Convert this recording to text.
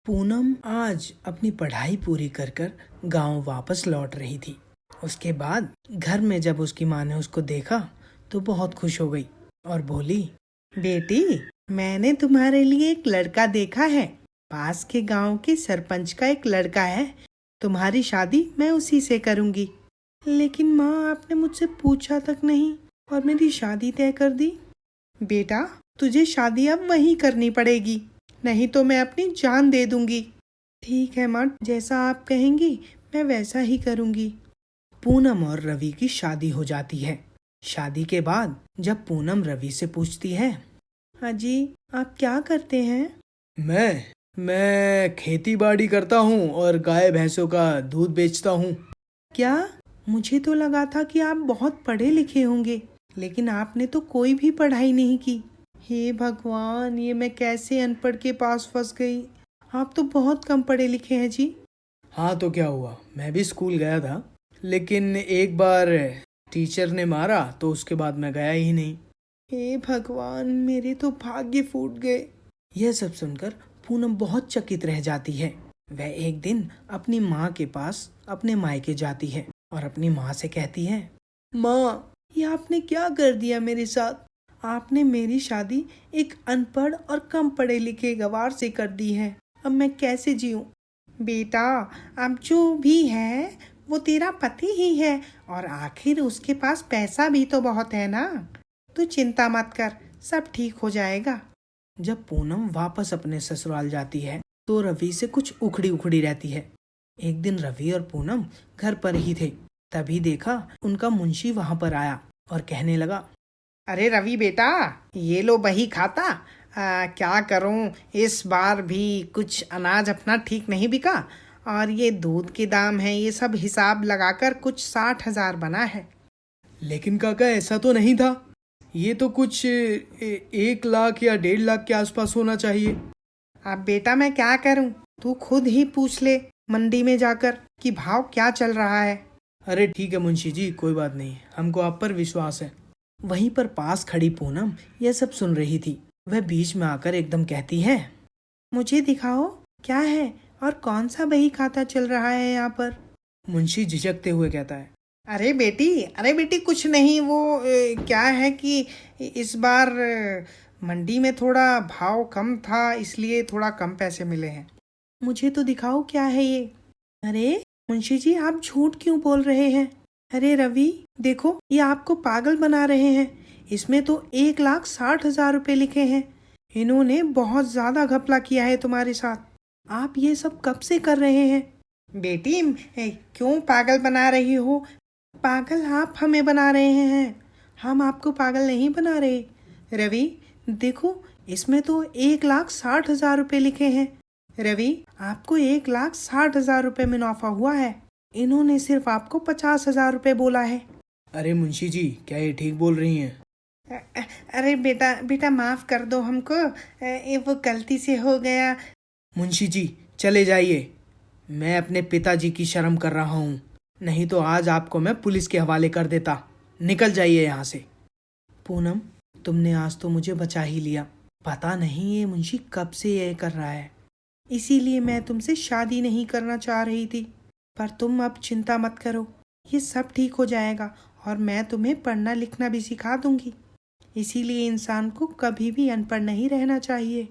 पूनम आज अपनी पढ़ाई पूरी कर कर गांव वापस लौट रही थी। उसके बाद घर में जब उसकी माँ ने उसको देखा तो बहुत खुश हो गई और बोली, बेटी, मैंने तुम्हारे लिए एक लड़का देखा है। पास के गांव के सरपंच का एक लड़का है। तुम्हारी शादी मैं उसी से करूंगी। लेकिन माँ, आपने मुझसे पूछा तक नहीं और मेरी शादी तय कर दी। बेटा, तुझे शादी अब वहीं करनी पड़ेगी, नहीं तो मैं अपनी जान दे दूंगी। ठीक है माँ, जैसा आप कहेंगी मैं वैसा ही करूंगी। पूनम और रवि की शादी हो जाती है। शादी के बाद जब पूनम रवि से पूछती है, अजी आप क्या करते हैं? मैं खेती बाड़ी करता हूँ और गाय भैंसों का दूध बेचता हूँ। क्या? मुझे तो लगा था कि आप बहुत पढ़े लिखे होंगे, लेकिन आपने तो कोई भी पढ़ाई नहीं की। हे भगवान, ये मैं कैसे अनपढ़ के पास फंस गई। आप तो बहुत कम पढ़े लिखे हैं जी। हाँ तो क्या हुआ, मैं भी स्कूल गया था, लेकिन एक बार टीचर ने मारा तो उसके बाद मैं गया ही नहीं। हे भगवान, मेरे तो भाग्य फूट गए। यह सब सुनकर पूनम बहुत चकित रह जाती है। वह एक दिन अपनी माँ के पास अपने मायके जाती है और अपनी माँ से कहती है, माँ, ये आपने क्या कर दिया मेरे साथ? आपने मेरी शादी एक अनपढ़ और कम पढ़े लिखे गवार से कर दी है। अब मैं कैसे जीऊं? बेटा, अब जो भी है वो तेरा पति ही है और आखिर उसके पास पैसा भी तो बहुत है ना। तू चिंता मत कर, सब ठीक हो जाएगा। जब पूनम वापस अपने ससुराल जाती है तो रवि से कुछ उखड़ी उखड़ी रहती है। एक दिन रवि और पूनम घर पर ही थे, तभी देखा उनका मुंशी वहां पर आया और कहने लगा, अरे रवि बेटा, ये लो बही खाता। क्या करूं, इस बार भी कुछ अनाज अपना ठीक नहीं बिका और ये दूध के दाम है, ये सब हिसाब लगाकर कुछ 60,000 बना है। लेकिन काका, ऐसा तो नहीं था। ये तो कुछ 1 लाख या 1.5 लाख के आसपास होना चाहिए। अब बेटा मैं क्या करूं, तू खुद ही पूछ ले मंडी में जाकर कि भाव क्या चल रहा है। अरे ठीक है मुंशी जी, कोई बात नहीं, हमको आप पर विश्वास है। वहीं पर पास खड़ी पूनम यह सब सुन रही थी। वह बीच में आकर एकदम कहती है, मुझे दिखाओ क्या है और कौन सा बही खाता चल रहा है यहाँ पर। मुंशी झिझकते हुए कहता है, अरे बेटी कुछ नहीं, वो क्या है कि इस बार मंडी में थोड़ा भाव कम था, इसलिए थोड़ा कम पैसे मिले हैं। मुझे तो दिखाओ क्या है ये। अरे मुंशी जी, आप झूठ क्यों बोल रहे हैं? अरे रवि देखो, ये आपको पागल बना रहे हैं। इसमें तो 1,60,000 रुपए लिखे हैं। इन्होंने बहुत ज्यादा घपला किया है तुम्हारे साथ। आप ये सब कब से कर रहे हैं? बेटी, क्यों पागल बना रही हो? पागल आप हमें बना रहे हैं, हम आपको पागल नहीं बना रहे। रवि देखो, इसमें तो 1,60,000 रुपए लिखे हैं। रवि, आपको 1,60,000 रुपए मुनाफा हुआ है। इन्होंने सिर्फ आपको 50,000 रुपए बोला है। अरे मुंशी जी, क्या ये ठीक बोल रही हैं? अरे बेटा माफ कर दो हमको, वो गलती से हो गया। मुंशी जी चले जाइए, मैं अपने पिताजी की शर्म कर रहा हूँ, नहीं तो आज आपको मैं पुलिस के हवाले कर देता। निकल जाइए यहाँ से। पूनम, तुमने आज तो मुझे बचा ही लिया। पता नहीं ये मुंशी कब से ये कर रहा है, इसीलिए मैं तुमसे शादी नहीं करना चाह रही थी। पर तुम अब चिंता मत करो, ये सब ठीक हो जाएगा और मैं तुम्हें पढ़ना लिखना भी सिखा दूंगी। इसीलिए इंसान को कभी भी अनपढ़ नहीं रहना चाहिए।